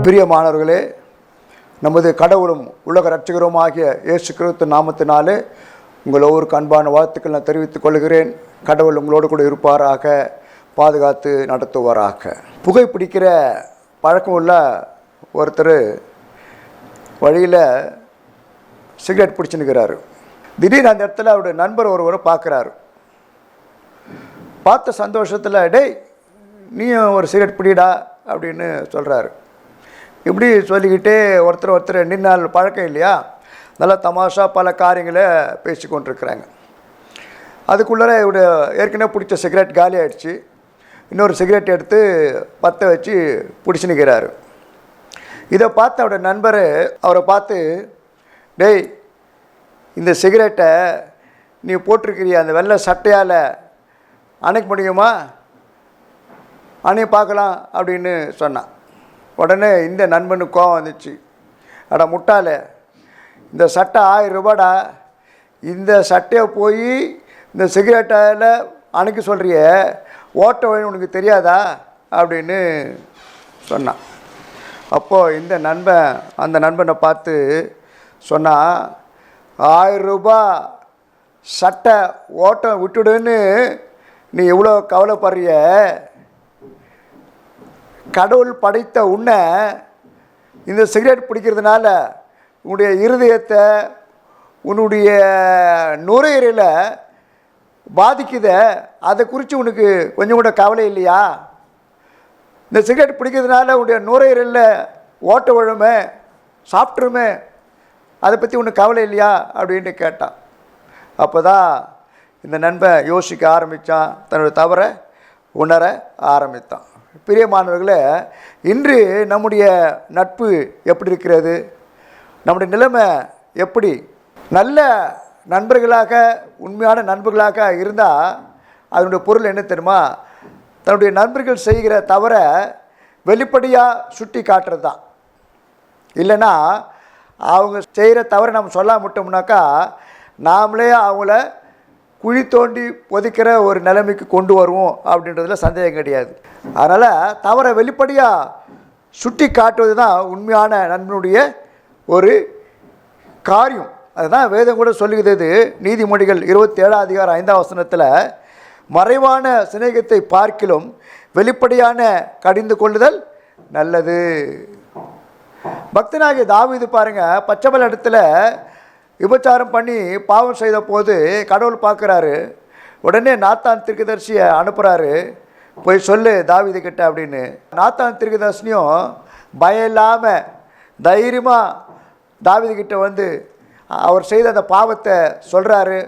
பிரியமானவர்களே, நமது கடவுளும் உலக இரட்சகருமாகிய இயேசு கிறிஸ்து நாமத்தினாலே உங்கள் ஒவ்வொருக்கு அன்பான வாழ்த்துக்கள் நான் தெரிவித்துக் கொள்கிறேன். கடவுள் உங்களோடு கூட இருப்பாராக, பாதுகாத்து நடத்துவாராக. புகைப்பிடிக்கிற பழக்கம் உள்ள ஒருத்தர் வழியில் சிகரெட் பிடிச்சுன்னுக்கிறாரு. திடீர்னு அந்த இடத்துல அவருடைய நண்பர் ஒருவரை பார்க்குறாரு. பார்த்த சந்தோஷத்தில், டேய் நீயும் ஒரு சிகரெட் பிடிடா அப்படின்னு சொல்கிறாரு. இப்படி சொல்லிக்கிட்டே ஒருத்தர் நின்னால் பழக்கம் இல்லையா, நல்லா தமாஷா பல காரியங்களை பேசி கொண்டிருக்கிறாங்க. அதுக்குள்ளே இவருடைய ஏற்கனவே பிடிச்ச சிகரெட் காலி ஆகிடுச்சு. இன்னொரு சிகரெட் எடுத்து பற்ற வச்சு பிடிச்சின்னுக்கிறாரு. இதை பார்த்து அவருடைய நண்பர் அவரை பார்த்து, டேய் இந்த சிகரெட்டை நீ போட்டிருக்கிறிய அந்த வெள்ளை சட்டையால் அணைக்க முடியுமா, அணைய பார்க்கலாம் அப்படின்னு சொன்னான். உடனே இந்த நண்பனுக்கு கோவம் வந்துச்சு. அடா முட்டாளே, இந்த சட்டை 1000 ரூபாடா, இந்த சட்டையை போய் இந்த சிகரெட்டால் அணைக்க சொல்கிறிய, ஓட்ட வழி உனக்கு தெரியாதா அப்படின்னு சொன்னான். அப்போது இந்த நண்பன் அந்த நண்பனை பார்த்து சொன்னான், 1000 ரூபா சட்டை ஓட்டம் விட்டுடுன்னு நீ எவ்வளோ கவலைப்படுறிய, கடவுள் படைத்த உன்னை இந்த சிகரெட் பிடிக்கிறதுனால உன்னுடைய இருதயத்தை, உன்னுடைய நுரையீரலை பாதிக்குத, அதை குறித்து உனக்கு கொஞ்சம் கூட கவலை இல்லையா? இந்த சிகரெட் பிடிக்கிறதுனால உன்னுடைய நுரையீரலில் ஓட்ட விழுமே, சாப்பிட்ருமே, அதை பற்றி உனக்கு கவலை இல்லையா அப்படின்ட்டு கேட்டான். அப்போ தான் இந்த நண்பன் யோசிக்க ஆரம்பித்தான், தன்னுடைய தவறை உணர ஆரம்பித்தான். பிரியமானவர்களே, இன்று நம்முடைய நட்பு எப்படி இருக்கிறது? நம்முடைய நிலைமை எப்படி? நல்ல நண்பர்களாக, உண்மையான நண்பர்களாக இருந்தால் அதனுடைய பொருள் என்ன தெரியுமா? தன்னுடைய நண்பர்கள் செய்கிற தவறை வெளிப்படையாக சுட்டி காட்டுறது தான். இல்லைன்னா அவங்க செய்கிற தவறை நம்ம சொல்லாமட்டோம்னாக்கா நாமளே அவங்கள குழி தோண்டி பொதிக்கிற ஒரு நிலைமைக்கு கொண்டு வருவோம் அப்படின்றதுல சந்தேகம் கிடையாது. அதனால் தவறை வெளிப்படையாக சுட்டி காட்டுவது தான் உண்மையான நண்பனுடைய ஒரு காரியம். அதுதான் வேதம் கூட சொல்லுகிறது. நீதிமொழிகள் 27:5 மறைவான சிநேகத்தை பார்க்கிலும் வெளிப்படையான கடிந்து கொள்ளுதல் நல்லது. பக்தனாகிய தாவீது பாருங்கள், பச்சைமலை இடத்துல விபச்சாரம் பண்ணி பாவம் செய்த போது கடவுள் பார்க்குறாரு. உடனே நாத்தான் தீர்க்கதரிசியை அனுப்புகிறாரு, போய் சொல்லு தாவீது கிட்ட அப்படின்னு. நாத்தான் தீர்க்கதரிசியும் பயம் இல்லாமல் தைரியமாக தாவீது கிட்ட வந்து அவர் செய்த அந்த பாவத்தை சொல்கிறாரு,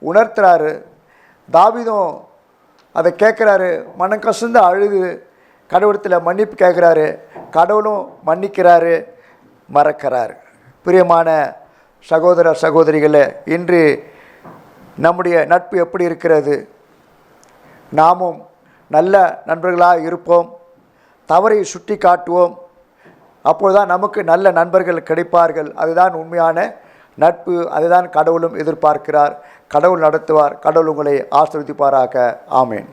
உணர்த்துறாரு. தாவீதும் அதை கேட்குறாரு, மனம் கசந்து அழுது கடவுளத்தில் மன்னிப்பு கேட்குறாரு. கடவுளும் மன்னிக்கிறாரு, மறக்கிறாரு. பிரியமான சகோதர சகோதரிகளே, இன்று நம்முடைய நட்பு எப்படி இருக்கிறது? நாமும் நல்ல நண்பர்களாக இருப்போம், தவறை சுட்டி காட்டுவோம். அப்பொழுதுதான் நமக்கு நல்ல நண்பர்கள் கிடைப்பார்கள். அதுதான் உண்மையான நட்பு. அதுதான் கடவுளும் எதிர்பார்க்கிறார். கடவுள் நடத்துவார். கடவுள் உங்களை ஆசீர்வதிப்பாராக. ஆமேன்.